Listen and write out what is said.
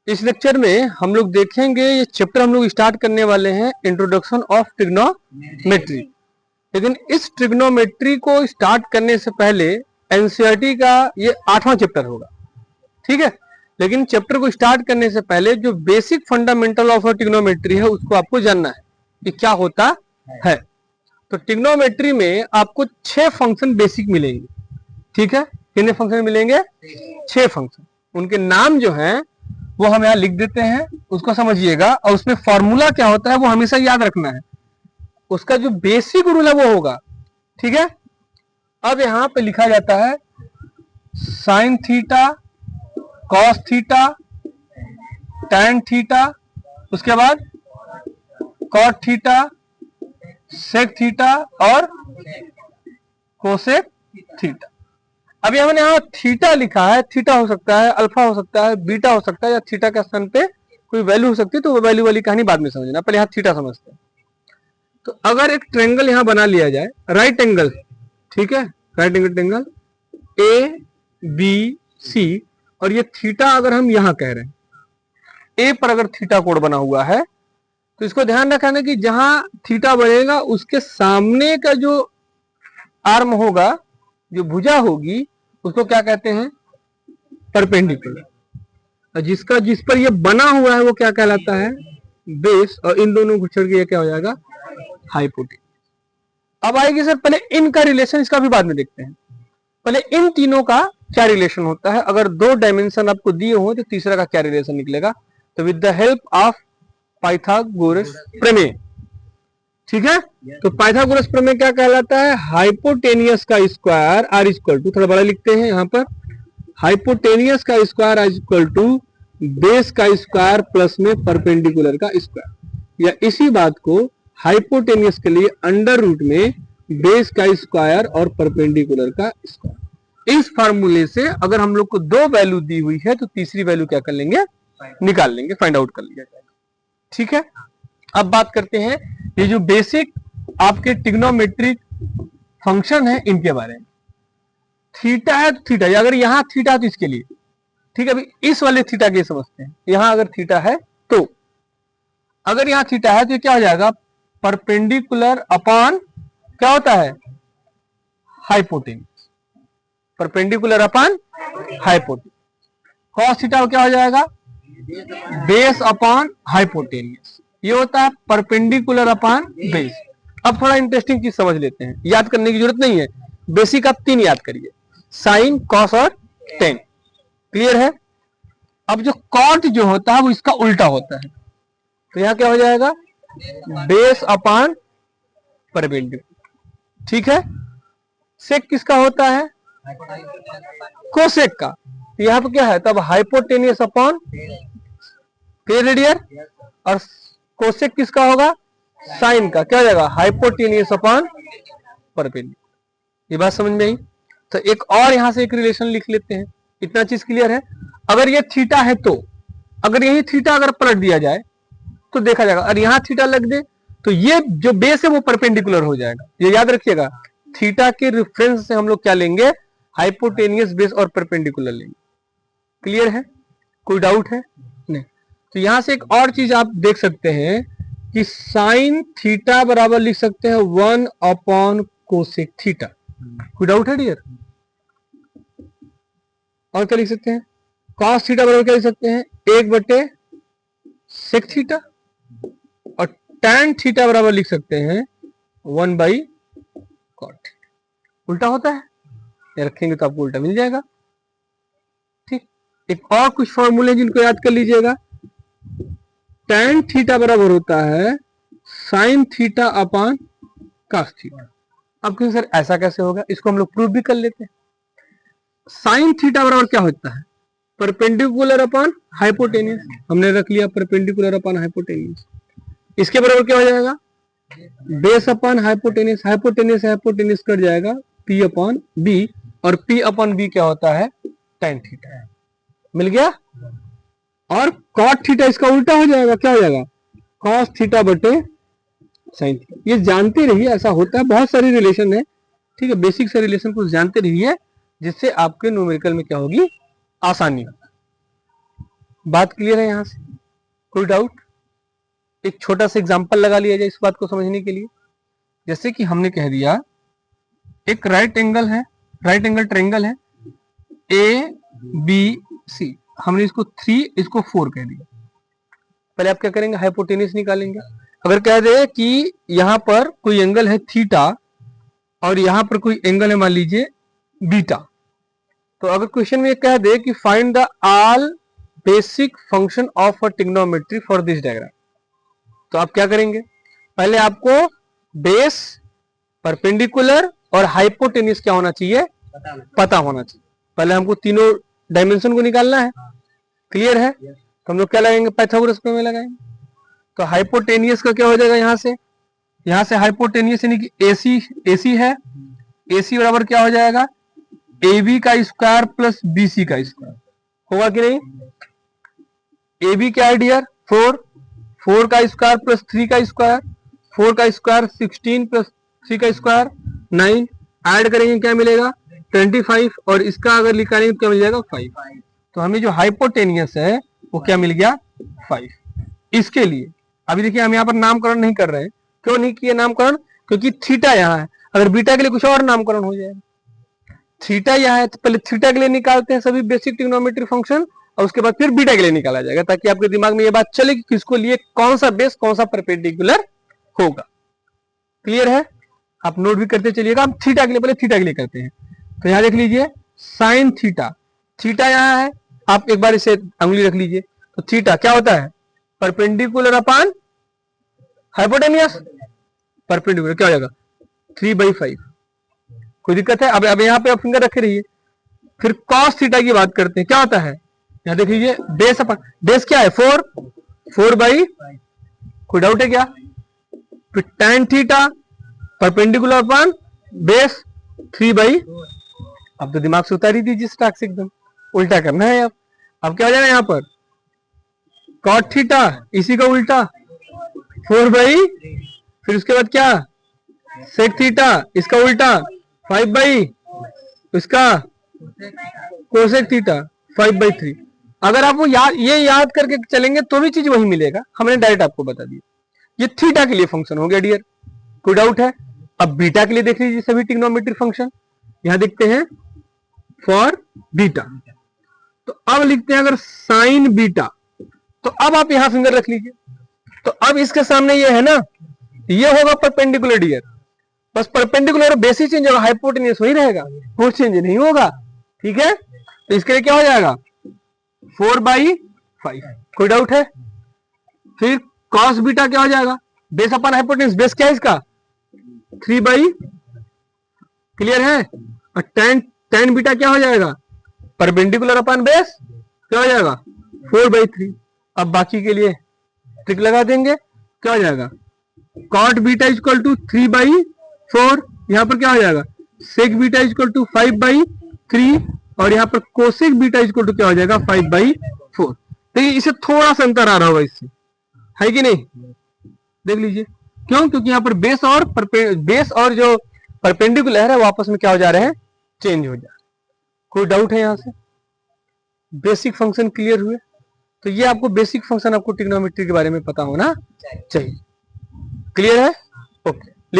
इस लेक्चर में हम लोग देखेंगे, ये चैप्टर हम लोग स्टार्ट करने वाले हैं इंट्रोडक्शन ऑफ ट्रिग्नोमेट्री। लेकिन इस ट्रिग्नोमेट्री को स्टार्ट करने से पहले एनसीईआरटी का ये 8वां चैप्टर होगा, ठीक है। लेकिन चैप्टर को स्टार्ट करने से पहले जो बेसिक फंडामेंटल ऑफ ट्रिग्नोमेट्री है उसको आपको जानना है कि क्या होता है। तो ट्रिग्नोमेट्री में आपको 6 फंक्शन बेसिक मिलेंगे, ठीक है। कितने फंक्शन मिलेंगे? 6 फंक्शन। उनके नाम जो हैं वो हम यहाँ लिख देते हैं, उसको समझिएगा। और उसमें फॉर्मूला क्या होता है वो हमेशा याद रखना है, उसका जो बेसिक रूल है वो होगा, ठीक है। अब यहाँ पे लिखा जाता है sine theta, cos theta, tan theta, उसके बाद कॉट थीटा, सेक थीटा और कोसेक थीटा। अब हमने यहाँ थीटा लिखा है, थीटा हो सकता है, अल्फा हो सकता है, बीटा हो सकता है, या थीटा के स्थान पे कोई वैल्यू हो सकती है, तो वो वैल्यू वाली कहानी बाद में समझना, पहले यहाँ थीटा समझते हैं। तो अगर एक ट्रायंगल यहाँ बना लिया जाए, राइट एंगल, ठीक है, right angle triangle A B C, और ये थीटा अगर हम यहाँ कह रहे हैं, ए पर अगर थीटा कोण बना हुआ है, तो इसको ध्यान रखना कि जहां थीटा बनेगा उसके सामने का जो आर्म होगा, जो भुजा होगी, उसको क्या कहते हैं? परपेंडिकुलर। और जिस पर ये बना हुआ है वो क्या कहलाता है? बेस। और इन दोनों को छोड़ के ये क्या हो जाएगा? हाइपोटेन्यूज। अब आएगी सर पहले इनका रिलेशन, इसका भी बाद में देखते हैं। पहले इन तीनों का क्या रिलेशन होता है। अगर 2 डायमेंशन आपको दिए हो तो तीसरा का क्या रिलेशन निकलेगा? तो with the help of Pythagoras प्रमेय, ठीक है। तो पाइथागोरस प्रमेय क्या कहलाता है? हाइपोटेनियस का स्क्वायर आर इक्वल टू, थोड़ा बड़ा लिखते हैं यहाँ पर, हाइपोटेनियस का square are equal to base का स्क्वायर प्लस में परपेंडिकुलर का स्क्वायर। या इसी बात को हाइपोटेनियस के लिए अंडर रूट में बेस का स्क्वायर और परपेंडिकुलर का स्क्वायर। इस फार्मूले से अगर हम लोग को 2 वैल्यू दी हुई है तो तीसरी वैल्यू क्या कर लेंगे? निकाल लेंगे, फाइंड आउट कर लिया जाएगा, ठीक है। अब बात करते हैं ये जो बेसिक आपके ट्रिग्नोमेट्रिक फंक्शन है इनके बारे में। थीटा है तो थीटा, अगर यहां थीटा है तो इसके लिए, ठीक है। अभी इस वाले थीटा के समझते हैं। यहां अगर थीटा है तो, अगर यहां थीटा है तो क्या हो जाएगा? परपेंडिकुलर अपॉन क्या होता है? Hypotenuse. Perpendicular upon hypotenuse. Cos theta क्या हो जाएगा? Base upon hypotenuse. ये होता है परपेंडिकुलर अपॉन बेस। अब थोड़ा इंटरेस्टिंग चीज समझ लेते हैं, याद करने की जरूरत नहीं है। बेसिक आप 3 याद करिए, साइन, कॉस और टेन। क्लियर है? अब जो कॉट जो होता है वो इसका उल्टा होता है, तो यहां क्या हो जाएगा? बेस अपॉन परपेंडिकुलर, ठीक है। सेक किसका होता है? कोसेक का। तो यहां पर क्या है? तब हाइपोटेनियस अपॉन, क्लियर डियर? और कोसेक किसका होगा? साइन का। क्या हो जाएगा? Hypotenuse upon perpendicular. ये बात समझ में आई? तो एक और यहां से एक रिलेशन लिख लेते हैं, इतना चीज क्लियर है। अगर ये थीटा है तो, अगर यही थीटा अगर पलट दिया जाए तो देखा जाएगा, और यहां थीटा लग दे तो ये जो बेस है वो परपेंडिकुलर हो जाएगा। ये याद रखिएगा, थीटा के रेफरेंस से हम लोग क्या लेंगे? हाइपोटेनियस, बेस और परपेंडिकुलर लेंगे। क्लियर है? कोई डाउट है? नहीं। तो यहां से एक और चीज आप देख सकते हैं कि साइन थीटा बराबर लिख सकते हैं 1 अपॉन कोसेक थीटा। कोई डाउट है डियर? और क्या लिख सकते हैं? कॉस थीटा बराबर क्या लिख सकते हैं? 1 सेक थीटा। और टैन थीटा बराबर लिख सकते हैं 1 कॉट थीटा। उल्टा होता है, ये रखेंगे तो आपको उल्टा मिल जाएगा, ठीक। एक और कुछ फॉर्मूले जिनको याद कर लीजिएगा। टैन थीटा बराबर होता है sine theta upon cos theta. अब क्यों सर ऐसा कैसे होगा? इसको हम लोग प्रूव भी कर लेते हैं। साइन थीटा बराबर क्या होता है? Perpendicular upon hypotenuse. हमने रख लिया परपेंडिकुलर अपॉन हाइपोटेनियस। इसके बराबर क्या हो जाएगा? Base upon hypotenuse. Hypotenuse hypotenuse cut जाएगा, पी अपॉन बी। और पी अपॉन बी क्या होता है? Tan theta. मिल गया? और कॉट थीटा इसका उल्टा हो जाएगा, क्या हो जाएगा? कॉस थीटा बटे साइन थीटा। ये जानते रहिए, ऐसा होता है, बहुत सारी रिलेशन है, ठीक है। बेसिक से रिलेशन को जानते रहिए, जिससे आपके न्यूमेरिकल में क्या होगी? आसानी। बात क्लियर है यहाँ से? कोई डाउट? एक छोटा सा एग्जांपल लगा लिया जाए इस बात को समझने के लिए। जैसे कि हमने कह दिया एक राइट एंगल ट्रायंगल है ए बी सी, हमने इसको 3 इसको 4 कह दिया। पहले आप क्या करेंगे, हाइपोटेन्यूज निकालेंगे। अगर कह दे कि यहाँ पर कोई एंगल है थीटा और यहाँ पर कोई एंगल है मान लीजिए बीटा, तो अगर क्वेश्चन में कह दे कि find the all basic function of a trigonometry for this diagram, तो आप क्या करेंगे, पहले आपको बेस, परपेंडिकुलर और हाइपोटेन्यूज क्या होना चाहिए, पता होना चाहिए। पहले हमको तीनों डायमेंशन को निकालना है। क्लियर है? तो हम लोग क्या लगाएंगे, पाइथागोरस प्रमेय लगाएंगे। तो हाइपोटेनियस का क्या हो जाएगा, यहाँ से हाइपोटेनियस यानी कि एसी है, एसी बराबर क्या हो जाएगा, ए बी का स्क्वायर प्लस बी सी का स्क्वायर, होगा कि नहीं? ए बी क्या है डियर, 4 का स्क्वायर प्लस 3 का स्क्वायर, 4 का स्क्वायर 16 प्लस 3 का स्क्वायर 9, ऐड करेंगे क्या मिलेगा 25, और इसका अगर निकालेंगे तो क्या मिल जाएगा 5। तो हमें जो हाइपोटेनियस है वो क्या मिल गया 5। इसके लिए अभी देखिए हम यहाँ पर नामकरण नहीं कर रहे हैं। क्यों नहीं किया नामकरण, क्योंकि थीटा यहाँ है, अगर बीटा के लिए कुछ और नामकरण हो जाएगा। थीटा यहाँ है तो पहले थीटा के लिए निकालते हैं सभी बेसिक ट्रिग्नोमेट्री फंक्शन, और उसके बाद फिर बीटा के लिए निकाला जाएगा, ताकि आपके दिमाग में ये बात चले कि किसको लिए कौन सा बेस कौन सा परपेंडिकुलर होगा। क्लियर है? आप नोट भी करते चलिएगा। हम थीटा के लिए पहले थीटा के लिए करते हैं। तो यहाँ देख लीजिए साइन थीटा, थीटा यहाँ है, आप एक बार इसे अंगुली रख लीजिए। तो थीटा क्या होता है, परपेंडिकुलर अपान हाइपोटेनियस, परपेंडिकुलर क्या हो जाएगा 3/5। कोई दिक्कत है? अब यहाँ पे आप फिंगर रखे रहिए। फिर कॉस थीटा की बात करते हैं, क्या होता है, यहाँ देख लीजिए बेस अपन, बेस क्या है 4/, कोई डाउट है क्या? फिर tan थीटा परपेंडिकुलर अपान बेस 3/, अब तो दिमाग से उतार ही दीजिए स्टार्ट से, एकदम उल्टा करना है। अब क्या हो जाएगा यहाँ पर cot थीटा, इसी का उल्टा 4/, फिर उसके बाद क्या sec थीटा, इसका उल्टा 5/, इसका कोसेक थीटा 5/3। अगर आप वो ये याद करके चलेंगे तो भी चीज वही मिलेगा, हमने डायरेक्ट आपको बता दिया। ये थीटा के लिए फंक्शन हो गया डियर, कोई डाउट है? अब बीटा के लिए देख लीजिए सभी ट्रिग्नोमेट्री फंक्शन, यहां देखते हैं फॉर बीटा। तो अब लिखते हैं अगर साइन बीटा, तो अब आप यहां फिंगर रख लीजिए। तो अब इसके सामने ये है ना, ये होगा परपेंडिकुलर डियर, बस परपेंडिकुलर बेसिस चेंज होगा, हाइपोटेनियस वही रहेगा, वो चेंज नहीं होगा। ठीक है? तो इसके लिए क्या हो जाएगा 4/5, कोई डाउट है? फिर कॉस बीटा क्या हो जाएगा, बेस अपन हाइपोटेनियस, बेस क्या है इसका 3/, क्लियर है? और tan बीटा क्या हो जाएगा, परपेंडिकुलर अपन बेस क्या हो जाएगा 4/3। अब बाकी के लिए ट्रिक लगा देंगे, क्या हो जाएगा cot बीटा इक्वल टू 3/4, यहां पर क्या हो जाएगा sec बीटा इक्वल टू 5/3, और यहां पर कोसेक बीटा इक्वल टू क्या हो जाएगा 5/4। देखिए इसे थोड़ा सा अंतर आ रहा होगा इससे, है कि नहीं? देख लीजिए क्यों, क्योंकि यहाँ पर बेस और जो परपेंडिकुलर है वो आपस में क्या हो जा रहे हैं, चेंज हो जा रहे हैं। कोई डाउट है यहाँ से? बेसिक फंक्शन क्लियर हुए? तो ये आपको बेसिक फंक्शन आपको ट्रिग्नोमेट्री के बारे में पता होना चाहिए। क्लियर है? ओके।